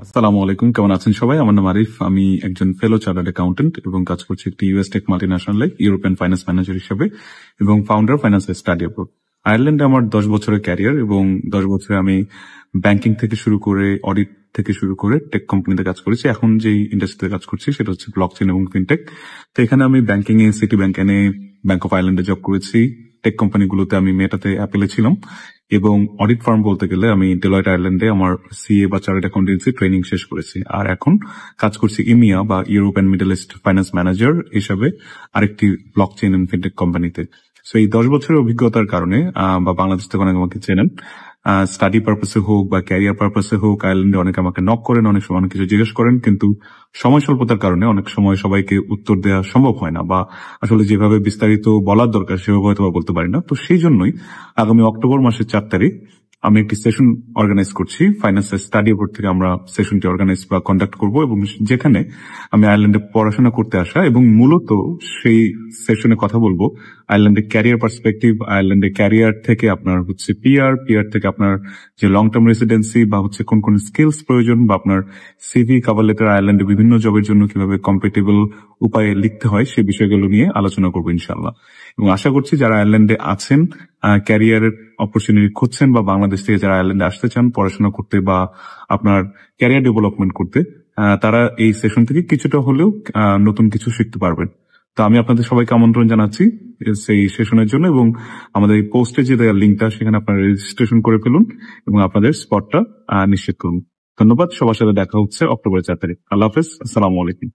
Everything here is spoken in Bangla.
আসসালামু আলাইকুম, কেমন আছেন সবাই? আমার নাম আরিফ। আমি একজন ফেলো চার্টার্ড অ্যাকাউন্টেন্ট এবং কাজ করছি একটি ইউএস টেক মাল্টিন্যাশনালে ইউরোপিয়ান ফাইন্যান্স ম্যানেজার হিসেবে এবং ফাউন্ডার ফাইন্যান্স স্টাডি অ্যাব্রড। আয়ারল্যান্ডে আমার 10 বছরের ক্যারিয়ার এবং 10 বছরে আমি ব্যাংকিং থেকে শুরু করে অডিট থেকে শুরু করে টেক কোম্পানিতে কাজ করেছি। এখন যেই ইন্ডাস্ট্রিতে কাজ করছি সেটা হচ্ছে ব্লকচেন এবং ফিনটেক। তো এখানে আমি ব্যাংকিং এ সিটি ব্যাংক এনে ব্যাংক অফ আয়ারল্যান্ডে জব করেছি। টেক কোম্পানিগুলোতে আমি মেটাতে অ্যাপেলে ছিলাম এবং অডিট ফার্ম বলতে গেলে আমি ডেলয়েট আয়ারল্যান্ডে আমার সিএ বা চার্টার্ড অ্যাকাউন্টেন্সি ট্রেনিং শেষ করেছি। আর এখন কাজ করছি ইমিয়া বা Europe and middle east finance manager হিসাবে আরেকটি ব্লকচেন এন্ড ফিনটেক কোম্পানিতে। সো এই 10 বছরের অভিজ্ঞতার কারণে বা বাংলাদেশ থেকে অনেক আমাকে চেনেন, স্টাডি পারপাসে হোক বা ক্যারিয়ার পারপাসে হোক, আয়ারল্যান্ডে অনেকে আমাকে নক করেন, অনেক সময় অনেক কিছু জিজ্ঞেস করেন, কিন্তু সময় স্বল্পতার কারণে অনেক সময় সবাইকে উত্তর দেওয়া সম্ভব হয় না বা আসলে যেভাবে বিস্তারিত বলার দরকার সেভাবে হয়তো বলতে পারি না। তো সেই জন্যই আগামী অক্টোবর মাসের 4 তারিখ আমি একটি সেশন অর্গানাইজ করছি। ফাইন্যান্সের স্টাডি বোর্ড থেকে আমরা সেশনটি অর্গানাইজ বা কন্ডাক্ট করব এবং যেখানে আমি আয়ারল্যান্ডে পড়াশোনা করতে আসা এবং মূলত সেই সেশনে কথা বলবো আয়ারল্যান্ডের ক্যারিয়ার পার্সপেক্টিভ, আয়ারল্যান্ডের ক্যারিয়ার থেকে আপনার হচ্ছে পিআর থেকে আপনার যে লং টার্ম রেসিডেন্সি বা হচ্ছে কোন কোন স্কিলস প্রয়োজন বা আপনার সিভি কভার লেটার আয়ারল্যান্ডে বিভিন্ন জবের জন্য কিভাবে কম্পিটেবল উপায়ে লিখতে হয় সেই বিষয়গুলো নিয়ে আলোচনা করবো ইনশাআল্লাহ। এবং আশা করছি যারা আয়ারল্যান্ডে আছেন, ক্যারিয়ারের অপরচুনিটি খুঁজছেন বা বাংলাদেশ থেকে যারা আয়ারল্যান্ডে আসতে চান পড়াশোনা করতে বা আপনার ক্যারিয়ার ডেভেলপমেন্ট করতে, তারা এই সেশন থেকে কিছুটা হলেও নতুন কিছু শিখতে পারবেন। তো আমি আপনাদের সবাইকে আমন্ত্রণ জানাচ্ছি সেই সেশনের জন্য এবং আমাদের এই পোস্টে যে দেওয়ার লিঙ্কটা সেখানে আপনারা রেজিস্ট্রেশন করে ফেলুন এবং আপনাদের স্পটটা নিশ্চিত করুন। ধন্যবাদ। সবার সাথে দেখা হচ্ছে অক্টোবরের 4 তারিখ। আল্লাহ হাফেজ। আসসালামু আলাইকুম।